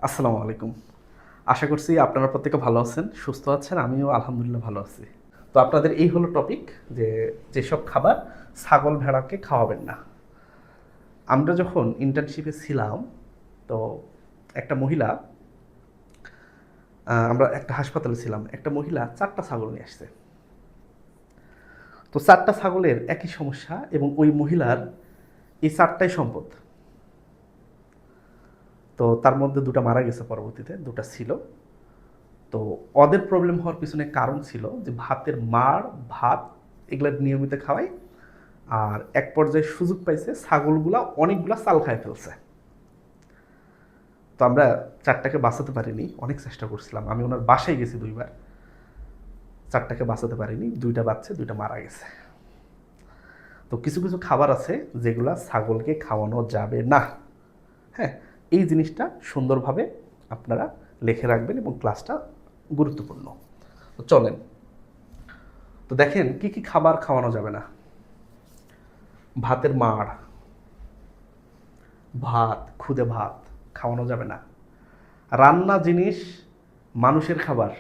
আসসালামু আলাইকুম। আশা করছি আপনারা প্রত্যেকে ভালো আছেন, সুস্থ আছেন। আমিও আলহামদুলিল্লাহ ভালো আছি। তো আপনাদের এই হলো টপিক যে যেসব খাবার ছাগল ভেড়াকে খাওয়াবেন না। আমরা যখন ইন্টার্নশিপে ছিলাম, তো একটা মহিলা, আমরা একটা হাসপাতালে ছিলাম। একটা মহিলা ৪টা ছাগল নিয়ে আসছে। তো ৪টা ছাগলের একই সমস্যা এবং ওই মহিলার এই ৪টাই সম্পদ। তো তার মধ্যে ২টা মারা গেছে, পরবর্তীতে ২টা ছিল। তো ওদের প্রবলেম হওয়ার পিছনে কারণ ছিল যে ভাতের মাড়, ভাত এগুলা নিয়মিত খাওয়াই। আর এক পর্যায়ে সুযোগ পাইছে, ছাগলগুলা অনেকগুলা চাল খায় ফেলছে। তো আমরা ৪টাকে বাঁচাতে পারিনি, অনেক চেষ্টা করছিলাম। আমি ওনার বাসায় গেছি ২ বার, ৪টাকে বাঁচাতে পারিনি। ২টা বাচ্চা, ২টা মারা গেছে। তো কিছু কিছু খাবার আছে যেগুলা ছাগলকে খাওয়ানো যাবে না। হ্যাঁ, এই জিনিসটা সুন্দরভাবে আপনারা লিখে রাখবেন এবং ক্লাসটা গুরুত্বপূর্ণ। তো চলেন, তো দেখেন কি কি খাবার খাওয়ানো যাবে না। ভাতের মাড়, ভাত, খুদে ভাত খাওয়ানো যাবে না। রান্না জিনিস মানুষের খাবার,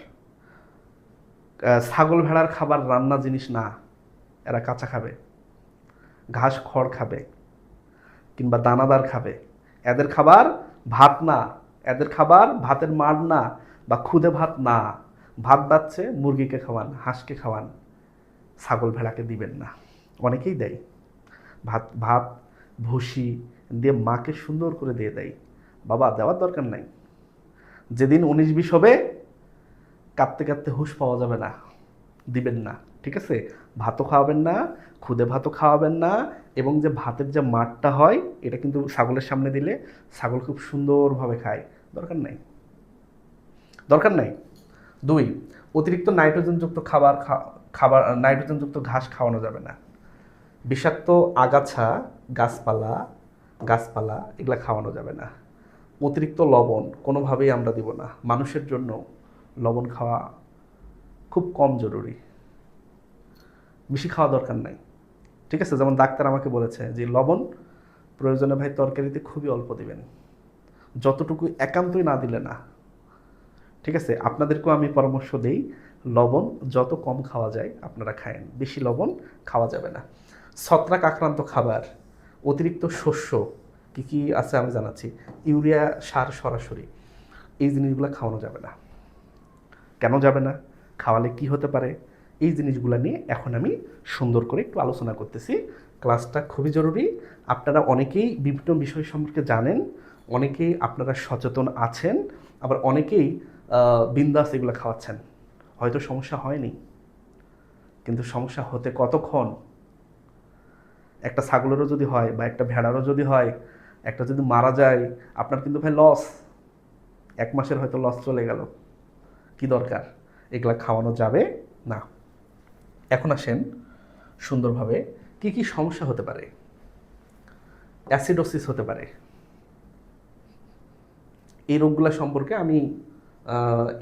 ছাগল ভেড়ার খাবার রান্না জিনিস না। এরা কাঁচা খাবে, ঘাস খড় খাবে, কিংবা দানাদার খাবে। এদের খাবার ভাত না, এদের খাবার ভাতের মাড় না, বা খুদে ভাত না। ভাত বাচ্ছে মুরগিকে খাওয়ান, হাঁসকে খাওয়ান, ছাগল ভেড়াকে দিবেন না। অনেকেই দেয় ভাত, ভাত ভুসি দিয়ে মাকে সুন্দর করে দিয়ে দেয়। বাবা, দেওয়ার দরকার নাই। যেদিন ১৯-২০ হবে, কাঁদতে কাঁদতে হুঁশ পাওয়া যাবে না, দিবেন না। ঠিক আছে? ভাতও খাওয়াবেন না, খুদে ভাতও খাওয়াবেন না। এবং যে ভাতের যে মাঠটা হয়, এটা কিন্তু ছাগলের সামনে দিলে ছাগল খুব সুন্দরভাবে খায়। দরকার নাই, দরকার নাই। ২, অতিরিক্ত নাইট্রোজেনযুক্ত খাবার নাইট্রোজেনযুক্ত ঘাস খাওয়ানো যাবে না। বিষাক্ত আগাছা, গাছপালা গাছপালা এগুলা খাওয়ানো যাবে না। অতিরিক্ত লবণ কোনোভাবেই আমরা দিব না। মানুষের জন্য লবণ খাওয়া খুব কম জরুরি, বেশি খাওয়া দরকার নাই। ঠিক আছে? যেমন ডাক্তার আমাকে বলেছে যে লবণ প্রয়োজনে ভাই তরকারিতে খুবই অল্প দিবেন, যতটুকু একান্তই না দিলে না। ঠিক আছে? আপনাদেরকেও আমি পরামর্শ দেই, লবণ যত কম খাওয়া যায় আপনারা খায়েন, বেশি লবণ খাওয়া যাবে না। ছত্রাক আক্রান্ত খাবার, অতিরিক্ত শস্য, কী কী আছে আমি জানাচ্ছি। ইউরিয়া সার সরাসরি, এই জিনিসগুলো খাওয়ানো যাবে না। কেন যাবে না, খাওয়ালে কি হতে পারে, এই জিনিসগুলো নিয়ে এখন আমি সুন্দর করে একটু আলোচনা করতেছি। ক্লাসটা খুবই জরুরি। আপনারা অনেকেই বিভিন্ন বিষয় সম্পর্কে জানেন, অনেকেই আপনারা সচেতন আছেন, আবার অনেকেই বিন্দাস এগুলো খাওয়াচ্ছেন। হয়তো সমস্যা হয়নি, কিন্তু সমস্যা হতে কতক্ষণ। একটা ছাগলেরও যদি হয় বা একটা ভেড়ারও যদি হয়, একটা যদি মারা যায়, আপনার কিন্তু ভাই লস। ১ মাসের হয়তো লস চলে গেল। কি দরকার, এগুলা খাওয়ানো যাবে না। এখন আসেন সুন্দরভাবে কি কি সমস্যা হতে পারে। অ্যাসিডোসিস হতে পারে। এই রোগগুলো সম্পর্কে আমি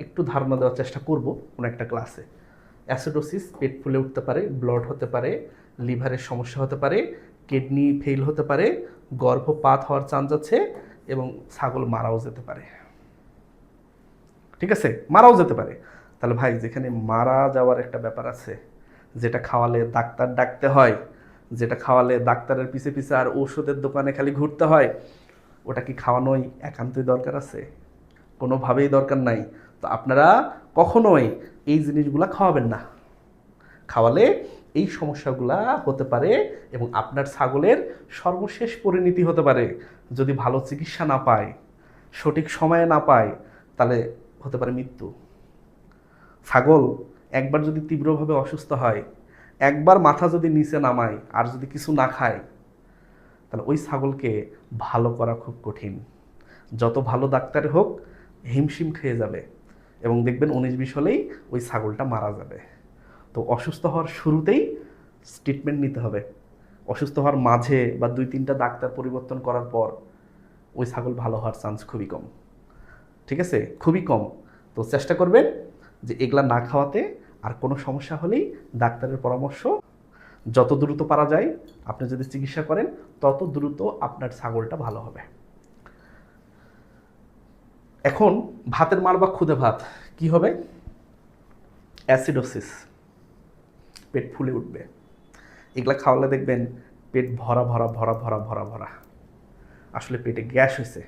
একটু ধারণা দেওয়ার চেষ্টা করব কোনো একটা ক্লাসে। অ্যাসিডোসিস, পেট ফুলে উঠতে পারে, ব্লড হতে পারে, লিভারের সমস্যা হতে পারে, কিডনি ফেল হতে পারে, গর্ভপাত হওয়ার চান্স আছে, এবং ছাগল মারাও যেতে পারে। ঠিক আছে? মারাও যেতে পারে। তাহলে ভাই, যেখানে মারা যাওয়ার একটা ব্যাপার আছে, যেটা খাওয়ালে ডাক্তার ডাকতে হয়, যেটা খাওয়ালে ডাক্তারের পিছে পিছে আর ওষুধের দোকানে খালি ঘুরতে হয়, ওটা কি খাওয়ানোই একান্তই দরকার আছে? কোনোভাবেই দরকার নাই। তো আপনারা কখনোই এই জিনিসগুলা খাওয়াবেন না। খাওয়ালে এই সমস্যাগুলা হতে পারে এবং আপনার ছাগলের সর্বশেষ পরিণতি হতে পারে। যদি ভালো চিকিৎসা না পায়, সঠিক সময়ে না পায়, তাহলে হতে পারে মৃত্যু। ছাগল একবার যদি তীব্রভাবে অসুস্থ হয়, একবার মাথা যদি নিচে নামায় আর যদি কিছু না খায়, তাহলে ওই ছাগলকে ভালো করা খুব কঠিন। যত ভালো ডাক্তার হোক, হিমশিম খেয়ে যাবে এবং দেখবেন ১৯-২০ হলেই ওই ছাগলটা মারা যাবে। তো অসুস্থ হওয়ার শুরুতেই ট্রিটমেন্ট নিতে হবে। অসুস্থ হওয়ার মাঝে বা ২-৩টা ডাক্তার পরিবর্তন করার পর ওই ছাগল ভালো হওয়ার চান্স খুবই কম। ঠিক আছে? খুবই কম। তো চেষ্টা করবেন যে এগুলা না খাওয়াতে। আর কোনো সমস্যা হলেই ডাক্তারের পরামর্শ, যত দ্রুত পারা যায় আপনি যদি চিকিৎসা করেন, তত দ্রুত আপনার ছাগলটা ভালো হবে। এখন ভাতের মাড় বা খুদে ভাত কি হবে? অ্যাসিডোসিস, পেট ফুলে উঠবে। এগুলা খাওয়ালে দেখবেন পেট ভরা ভরা ভরা ভরা ভরা ভরা, আসলে পেটে গ্যাস হয়েছে,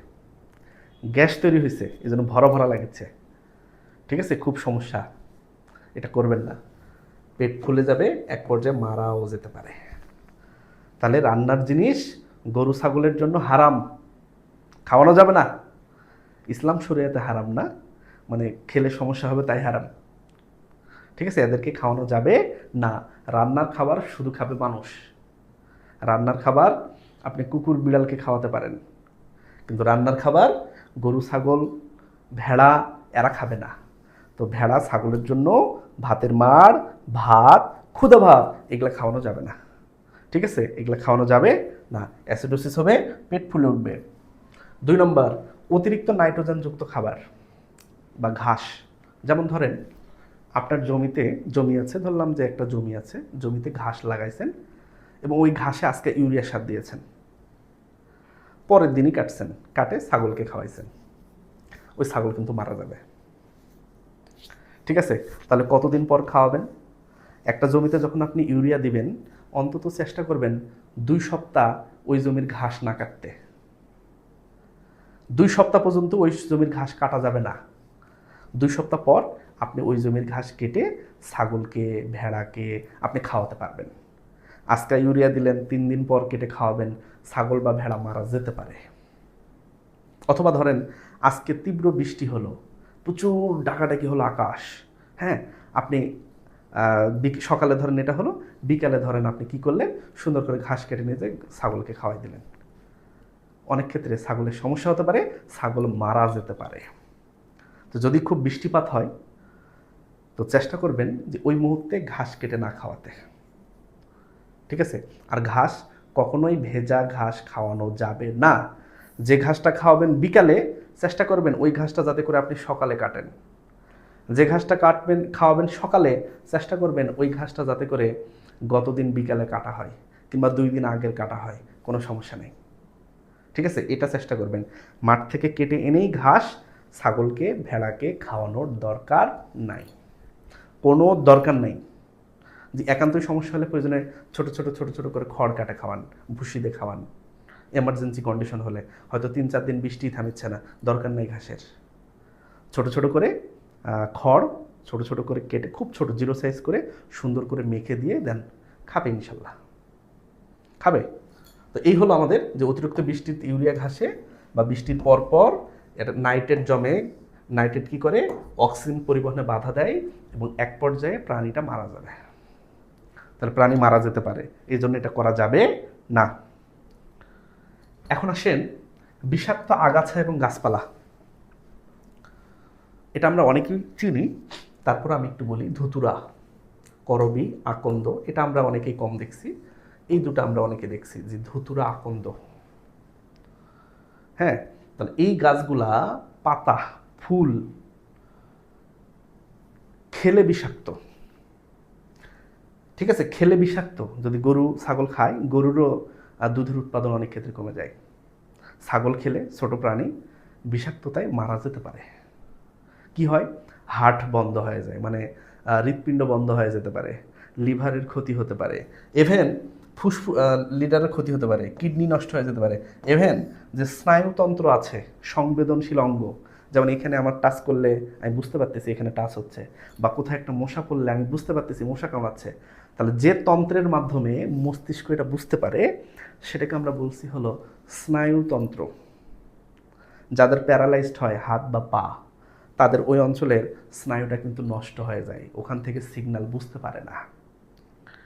গ্যাস তৈরি হয়েছে, এই জন্য ভরা ভরা লাগছে। ঠিক আছে, খুব সমস্যা, এটা করবেন না। পেট ফুলে যাবে, এক পর্যায়ে মারাও যেতে পারে। তাহলে রান্নার জিনিস গরু ছাগলের জন্য হারাম, খাওয়ানো যাবে না। ইসলাম শরিয়াতে হারাম না, মানে খেলে সমস্যা হবে তাই হারাম। ঠিক আছে, এদেরকে খাওয়ানো যাবে না। রান্নার খাবার শুধু খাবে মানুষ। রান্নার খাবার আপনি কুকুর বিড়ালকে খাওয়াতে পারেন, কিন্তু রান্নার খাবার গরু ছাগল ভেড়া এরা খাবে না। তো ভেড়া ছাগলের জন্য ভাতের মাড়, ভাত, ক্ষুদা ভাত এগুলো খাওয়ানো যাবে না। ঠিক আছে, এগুলো খাওয়ানো যাবে না, অ্যাসিডোসিস হবে, পেট ফুলে উঠবে। 2 নম্বর, অতিরিক্ত নাইট্রোজেনযুক্ত খাবার বা ঘাস। যেমন ধরেন আপনার জমিতে জমি আছে, ধরলাম যে একটা জমি আছে, জমিতে ঘাস লাগাইছেন এবং ওই ঘাসে আজকে ইউরিয়া সার দিয়েছেন, পরের দিনই কাটছেন, কাটে ছাগলকে খাওয়াইছেন, ওই ছাগল কিন্তু মারা যাবে। ঠিক আছে, তাহলে কতদিন পর খাওয়াবেন? একটা জমিতে যখন আপনি ইউরিয়া দিবেন, অন্তত চেষ্টা করবেন 2 সপ্তাহ ওই জমির ঘাস না কাটতে। 2 সপ্তাহ পর্যন্ত ওই জমির ঘাস কাটা যাবে না। 2 সপ্তাহ পর আপনি ওই জমির ঘাস কেটে ছাগলকে ভেড়াকে আপনি খাওয়াতে পারবেন। আজকে ইউরিয়া দিলেন, 3 দিন পর কেটে খাওয়াবেন, ছাগল বা ভেড়া মারা যেতে পারে। অথবা ধরেন আজকে তীব্র বৃষ্টি হলো, প্রচুর ডাকাডাকি হলো আকাশ, হ্যাঁ, আপনি সকালে ধরেন এটা হলো, বিকালে ধরেন আপনি কি করলেন, সুন্দর করে ঘাস কেটে নিয়ে যে ছাগলকে খাওয়াই দিলেন। অনেক ক্ষেত্রে ছাগলের সমস্যা হতে পারে, ছাগল মারা যেতে পারে। তো যদি খুব বৃষ্টিপাত হয় তো চেষ্টা করবেন যে ওই মুহূর্তে ঘাস কেটে না খাওয়াতে। ঠিক আছে, আর ঘাস কখনোই ভেজা ঘাস খাওয়ানো যাবে না। যে ঘাসটা খাওয়াবেন বিকালে, চেষ্টা করবেন ওই ঘাসটা যাতে করে আপনি সকালে কাটেন। যে ঘাসটা খাওয়াবেন সকালে, চেষ্টা করবেন ওই ঘাসটা যাতে করে গতদিন বিকালে কাটা হয় কিংবা 2 দিন আগের কাটা হয়, কোনো সমস্যা নেই। ঠিক আছে, এটা চেষ্টা করবেন। মাঠ থেকে কেটে এনেই ঘাস ছাগলকে ভেড়াকে খাওয়ানোর দরকার নাই, কোনো দরকার নেই। যে একান্তই সমস্যা হলে প্রয়োজনে ছোট ছোট ছোট ছোট করে খড় কাটে খাওয়ান, ভুসি দিয়ে খাওয়ান। এমার্জেন্সি কন্ডিশন হলে হয়তো 3-4 দিন বৃষ্টি থামিচ্ছে না, দরকার নেই ঘাসের। ছোট ছোট করে খড় ছোট ছোট করে কেটে, খুব ছোট 0 সাইজ করে সুন্দর করে মেখে দিয়ে দেন, খাবে ইনশাল্লাহ, খাবে। তো এই হলো আমাদের যে অতিরিক্ত বৃষ্টির ইউরিয়া ঘাসে বা বৃষ্টির পর পর এটা নাইট্রেট জমে। নাইট্রেট কী করে? অক্সিজেন পরিবহনে বাধা দেয় এবং এক পর্যায়ে প্রাণীটা মারা যাবে। তাহলে প্রাণী মারা যেতে পারে, এই জন্য এটা করা যাবে না। এখন আসেন বিষাক্ত আগাছা এবং গাছপালা। এটা আমরা অনেকেই চিনি, তারপর আমি একটু বলি। ধুতুরা, করবি, আকন্দ, এটা আমরা অনেকেই কম দেখছি। এই দুটো আমরা অনেকে দেখছি, যে ধুতুরা, আকন্দ। হ্যাঁ, তাহলে এই গাছগুলা পাতা, ফুল খেলে বিষাক্ত। ঠিক আছে, খেলে বিষাক্ত। যদি গরু ছাগল খায়, গরুরও দুধের উৎপাদন অনেক ক্ষেত্রে কমে যায়। ছাগল খেলে ছোট প্রাণী বিষাক্ততায় মারা যেতে পারে। কি হয়? হার্ট বন্ধ হয়ে যায়, মানে হৃৎপিণ্ড বন্ধ হয়ে যেতে পারে, লিভারের ক্ষতি হতে পারে, এভেন লিডারের ক্ষতি হতে পারে, কিডনি নষ্ট হয়ে যেতে পারে। এভেন যে স্নায়ুতন্ত্র আছে, সংবেদনশীল অঙ্গ, যেমন এখানে আমার টাচ করলে আমি বুঝতে পারতেছি এখানে টাচ হচ্ছে, বা কোথায় একটা মশা পড়লে আমি বুঝতে পারতেছি মশা কামড়াচ্ছে। তাহলে যে তন্ত্রের মাধ্যমে মস্তিষ্ক এটা বুঝতে পারে, সেটাকে আমরা বলছি হলো স্নায়ুতন্ত্র। যাদের প্যারালাইজড হয় হাত বা পা, তাদের ওই অঞ্চলের স্নায়ুটা কিন্তু নষ্ট হয়ে যায়, ওখান থেকে সিগন্যাল বুঝতে পারে না।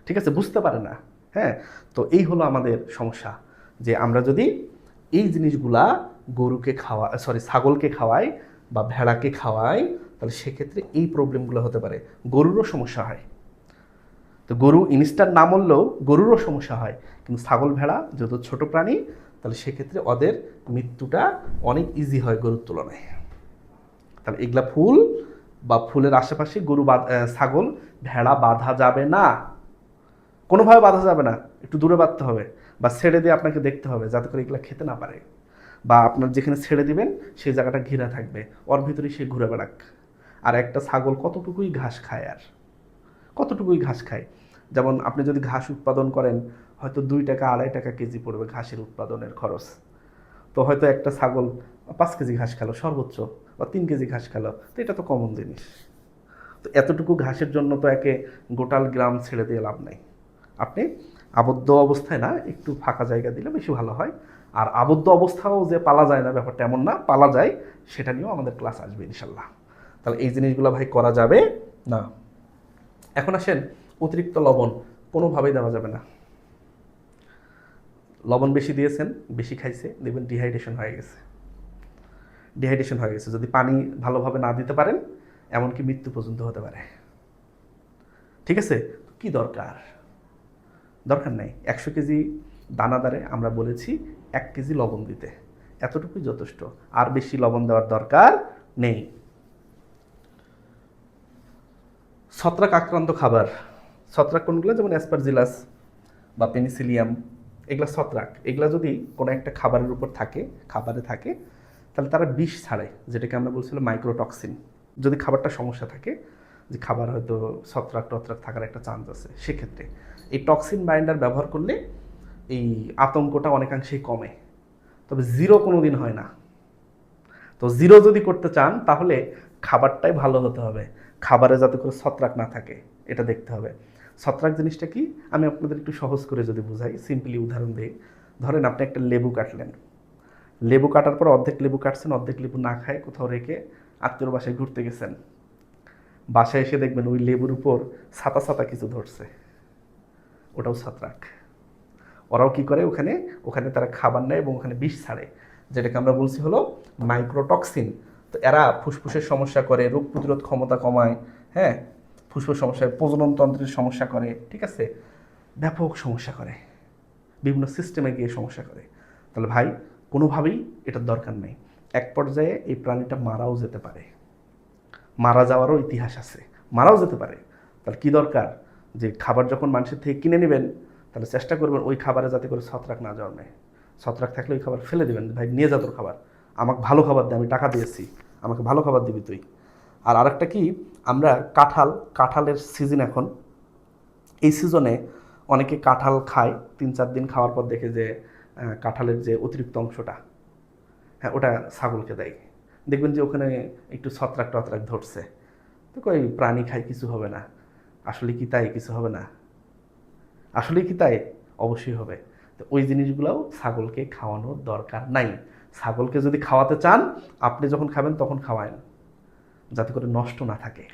ঠিক আছে, বুঝতে পারে না। হ্যাঁ, তো এই হলো আমাদের সমস্যা, যে আমরা যদি এই জিনিসগুলা গরুকে ছাগলকে খাওয়াই বা ভেড়াকে খাওয়াই, তাহলে সেক্ষেত্রে এই প্রবলেমগুলো হতে পারে, গরুরও সমস্যা হয়। তো গরু ইনস্ট্যান্ট না মরলেও গরুরও সমস্যা হয়, কিন্তু ছাগল ভেড়া যেহেতু ছোট প্রাণী, তাহলে সেক্ষেত্রে ওদের মৃত্যুটা অনেক ইজি হয় গরুর তুলনায়। তাহলে এগুলা ফুল বা ফুলের আশেপাশে ছাগল ভেড়া বাঁধা যাবে না, কোনোভাবে বাঁধা যাবে না। একটু দূরে বাঁধতে হবে বা ছেড়ে দিয়ে আপনাকে দেখতে হবে, যাতে করে এগুলো খেতে না পারে। বা আপনার যেখানে ছেড়ে দিবেন সেই জায়গাটা ঘিরা থাকবে, ওর ভিতরেই সে ঘুরে বেড়াক। আর একটা ছাগল কতটুকুই ঘাস খায়, আর কতটুকুই ঘাস খায়। যেমন আপনি যদি ঘাস উৎপাদন করেন, হয়তো 2 টাকা 2.5 টাকা কেজি পড়বে ঘাসের উৎপাদনের খরচ। তো হয়তো একটা ছাগল 5 কেজি ঘাস খেলো সর্বোচ্চ, বা 3 কেজি ঘাস খেলো, তো এটা তো কমন জিনিস। তো এতটুকু ঘাসের জন্য তো একে গোটাল গ্রাম ছেড়ে দিয়ে লাভ নাই। আপনি আবদ্ধ অবস্থায় না, একটু ফাঁকা জায়গা দিলে বেশি ভালো হয়। আর আবদ্ধ অবস্থাও যে পালা যায় না, ব্যাপারটা এমন না, পালা যায়, সেটা নিয়েও আমাদের ক্লাস আসবে ইনশাল্লাহ। তাহলে এই জিনিসগুলো ভাই করা যাবে না। এখন আসেন, অতিরিক্ত লবণ কোনোভাবেই দেওয়া যাবে না। লবণ বেশি দিয়েছেন, বেশি খাইছে, দেখবেন ডিহাইড্রেশন হয়ে গেছে। ডিহাইড্রেশন হয়ে গেছে, যদি পানি ভালোভাবে না দিতে পারেন, এমনকি মৃত্যু পর্যন্ত হতে পারে। ঠিক আছে, কি দরকার? দরকার নেই। 100 কেজি দানাদারে আমরা বলেছি 1 কেজি লবণ দিতে, এতটুকুই যথেষ্ট, আর বেশি লবণ দেওয়ার দরকার নেই। ছত্রাক আক্রান্ত খাবার, ছত্রাক কোনগুলো? যেমন অ্যাসপারজিলাস বা পেনিসিলিয়াম, এগুলা ছত্রাক। এগুলা যদি কোনো একটা খাবারের উপর থাকে, খাবারে থাকে, তাহলে তারা বিষ ছাড়ে, যেটাকে আমরা বলছিলাম মাইক্রোটক্সিন। যদি খাবারটা সমস্যা থাকে, যে খাবার হয়তো ছত্রাক টত্রাক থাকার একটা চান্স আছে, সেক্ষেত্রে এই টক্সিন বাইন্ডার ব্যবহার করলে এই আতঙ্কটা অনেকাংশেই কমে। তবে জিরো কোনো দিন হয় না। তো জিরো যদি করতে চান, তাহলে খাবারটাই ভালো হতে হবে, খাবারে যাতে করে ছত্রাক না থাকে এটা দেখতে হবে। ছত্রাক জিনিসটা কি, আমি আপনাদের একটু সহজ করে যদি বুঝাই, সিম্পলি উদাহরণ দিই। ধরেন আপনি একটা লেবু কাটলেন, লেবু কাটার পর অর্ধেক লেবু কাটছেন, অর্ধেক লেবু না খায় কোথাও রেখে আত্মীয়র বাসায় ঘুরতে গেছেন। বাসায় এসে দেখবেন ওই লেবুর উপর ছাতা ছাতা কিছু ধরছে, ওটাও ছত্রাক। ওরাও কি করে, ওখানে ওখানে তারা খাবার নেয় এবং ওখানে বিষ ছাড়ে, যেটাকে আমরা বলছি হলো মাইক্রোটক্সিন। তো এরা ফুসফুসের সমস্যা করে, রোগ প্রতিরোধ ক্ষমতা কমায়, হ্যাঁ, ফুসফুস সমস্যায়, প্রজনন তন্ত্রের সমস্যা করে, ঠিক আছে, ব্যাপক সমস্যা করে, বিভিন্ন সিস্টেমে গিয়ে সমস্যা করে। তাহলে ভাই কোনোভাবেই এটার দরকার নেই। এক পর্যায়ে এই প্রাণীটা মারাও যেতে পারে, মারা যাওয়ারও ইতিহাস আছে, মারাও যেতে পারে। তাহলে কি দরকার, যে খাবার যখন মানুষের থেকে কিনে নেবেন, তাহলে চেষ্টা করবেন ওই খাবারে যাতে করে ছত্রাক না জন্মে। ছত্রাক থাকলে ওই খাবার ফেলে দেবেন, ভাই নিয়ে যা তোর খাবার, আমাকে ভালো খাবার দে, আমি টাকা দিয়েছি, আমাকে ভালো খাবার দিবি তুই। আর আরেকটা কি, আমরা কাঁঠালের সিজন এখন, এই সিজনে অনেকে কাঁঠাল খায়, 3-4 দিন খাওয়ার পর দেখে যে কাঁঠালের যে অতিরিক্ত অংশটা, হ্যাঁ, ওটা ছাগলকে দেয়। দেখবেন যে ওখানে একটু ছত্রাক টত্রাক ধরছে, তো কই প্রাণী খায়, কিছু হবে না। আসলে কি তাই? কিছু হবে না। আসলে কি তাই? অবশ্যই হবে। তো ওই জিনিসগুলোও ছাগলকে খাওয়ানোর দরকার নাই। ছাগলকে যদি খাওয়াতে চান, আপনি যখন খাবেন তখন খাওয়ায়েন, যাতে করে নষ্ট না থাকে।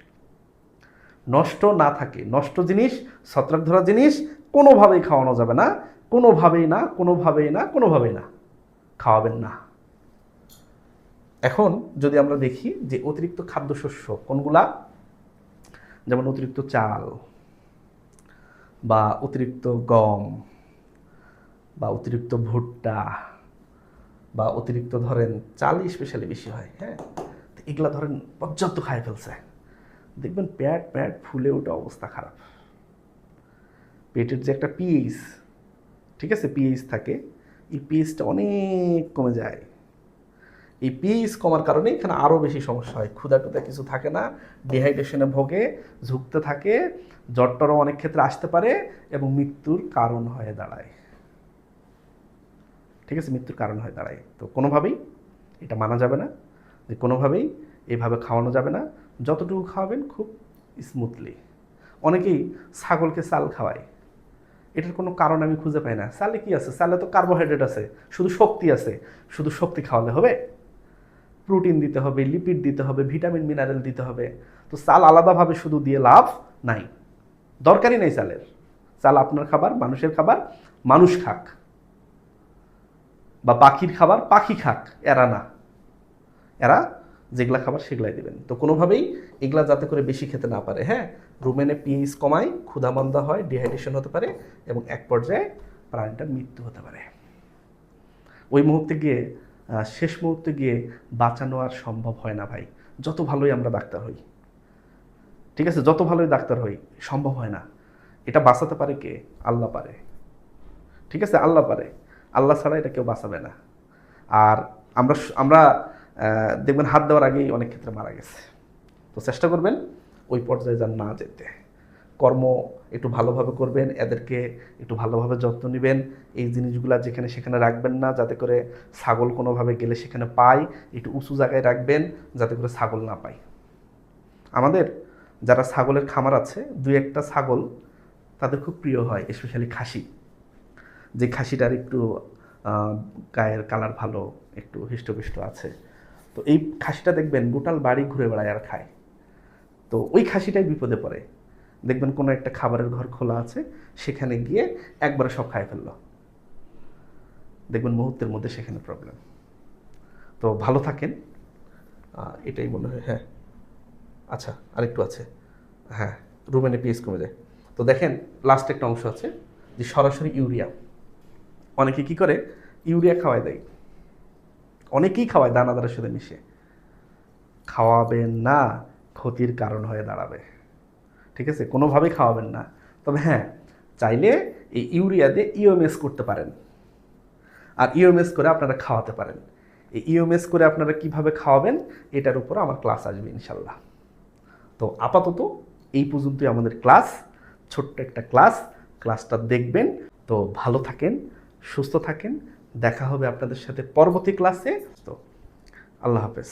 নষ্ট না থাকে, নষ্ট জিনিস, ছত্রাক ধরা জিনিস কোনোভাবেই খাওয়ানো যাবে না, কোনোভাবেই না, কোনোভাবেই না, কোনোভাবেই না, খাওয়াবেন না। এখন যদি আমরা দেখি যে অতিরিক্ত খাদ্যশস্য কোনগুলা, যেমন অতিরিক্ত চাল, বা অতিরিক্ত গম, বা অতিরিক্ত ভুট্টা, বা অতিরিক্ত ধরেন চালই স্পেশালি বেশি হয়, হ্যাঁ, তো এগুলা ধরেন পর্যাপ্ত খায় ফেলছে, দেখবেন পেট পেট ফুলে ওঠে, অবস্থা খারাপ। পেটের যে একটা পিএইচ, ঠিক আছে, পিএইচ থাকে, এই পিএইচটা অনেক কমে যায়। এই পিএইচ কমার কারণে এখানে আরও বেশি সমস্যা হয়, ক্ষুধা টুধা কিছু থাকে না, ডিহাইড্রেশনে ভোগে, ঝুঁকতে থাকে, জ্বরটরও অনেক ক্ষেত্রে আসতে পারে, এবং মৃত্যুর কারণ হয়ে দাঁড়ায়। ঠিক আছে, মৃত্যুর কারণ হয়ে দাঁড়ায়। তো কোনোভাবেই এটা মানা যাবে না, যে কোনোভাবেই এইভাবে খাওয়ানো যাবে না। যতটুকু খাওয়াবেন খুব স্মুথলি। অনেকেই ছাগলকে চাল খাওয়ায়, এটার কোনো কারণ আমি খুঁজে পাই না। চালে কি আছে? চালে তো কার্বোহাইড্রেট আছে, শুধু শক্তি আছে। শুধু শক্তি খাওয়ালে হবে? প্রোটিন দিতে হবে, লিপিড দিতে হবে, ভিটামিন মিনারেল দিতে হবে। তো চাল আলাদাভাবে শুধু দিয়ে লাভ নাই, দরকারই নেই চালের। চাল আপনার খাবার, মানুষের খাবার, মানুষ খাক, বা পাখির খাবার পাখি খাক, এরা না। এরা যেগুলা খাবার সেগুলাই দেবেন। তো কোনোভাবেই এগুলা যাতে করে বেশি খেতে না পারে, হ্যাঁ, রুমেনে পিএইচ কমায়, ক্ষুধামন্দা হয়, ডিহাইড্রেশন হতে পারে, এবং এক পর্যায়ে প্রাণীটার মৃত্যু হতে পারে। ওই মুহূর্তে গিয়ে, শেষ মুহূর্তে গিয়ে বাঁচানো আর সম্ভব হয় না ভাই, যত ভালোই আমরা ডাক্তার হই, ঠিক আছে, যত ভালোই ডাক্তার হই, সম্ভব হয় না। এটা বাঁচাতে পারে কে? আল্লাহ পারে, ঠিক আছে, আল্লাহ পারে। আল্লাহ ছাড়া এটা কেউ বাঁচাবে না। আর আমরা আমরা দেখবেন হাত দেওয়ার আগেই অনেক ক্ষেত্রে মারা গেছে। তো চেষ্টা করবেন ওই পর্যায়ে যেন না যেতে। কর্ম একটু ভালোভাবে করবেন, এদেরকে একটু ভালোভাবে যত্ন নেবেন। এই জিনিসগুলো যেখানে সেখানে রাখবেন না, যাতে করে ছাগল কোনোভাবে গেলে সেখানে পায়। একটু উঁচু জায়গায় রাখবেন যাতে করে ছাগল না পায়। আমাদের যারা ছাগলের খামার আছে, দুই একটা ছাগল তাদের খুব প্রিয় হয়, স্পেশালি খাসি। যে খাসিটার একটু গায়ের কালার ভালো, একটু হৃষ্টপুষ্ট আছে, তো এই খাসিটা দেখবেন গোটাল বাড়ি ঘুরে বেড়ায় আর খায়। তো ওই খাসিটাই বিপদে পড়ে, দেখবেন কোনো একটা খাবারের ঘর খোলা আছে, সেখানে গিয়ে একবারে সব খায় ফেললো, দেখবেন মুহূর্তের মধ্যে সেখানে প্রবলেম। তো ভালো থাকেন, এটাই মনে হয়। হ্যাঁ, আচ্ছা, আরেকটু আছে। হ্যাঁ, রুমেনে পিএইচ কমে যায়। তো দেখেন লাস্ট একটা অংশ আছে যে সরাসরি ইউরিয়া। অনেকে কি করে, ইউরিয়া খাওয়ায় দেয়, অনেকেই খাওয়ায় দানাদারের সাথে মিশে। খাওয়াবেন না, ক্ষতির কারণ হয়ে দাঁড়াবে। ঠিক আছে, কোনোভাবেই খাওয়াবেন না। তবে হ্যাঁ, চাইলে এই ইউরিয়া দিয়ে ইওএমএস করতে পারেন, আর ইওএমএস করে আপনারা খাওয়াতে পারেন। এই ইওএমএস করে আপনারা কিভাবে খাওয়াবেন এটার উপর আমার ক্লাস আসবে ইনশাল্লাহ। তো আপাতত এই পর্যন্তই আমাদের ক্লাস, ছোট্ট একটা ক্লাসটা দেখবেন। তো ভালো থাকেন, সুস্থ থাকেন, দেখা হবে আপনাদের সাথে পরবর্তী ক্লাসে। তো আল্লাহ হাফেজ।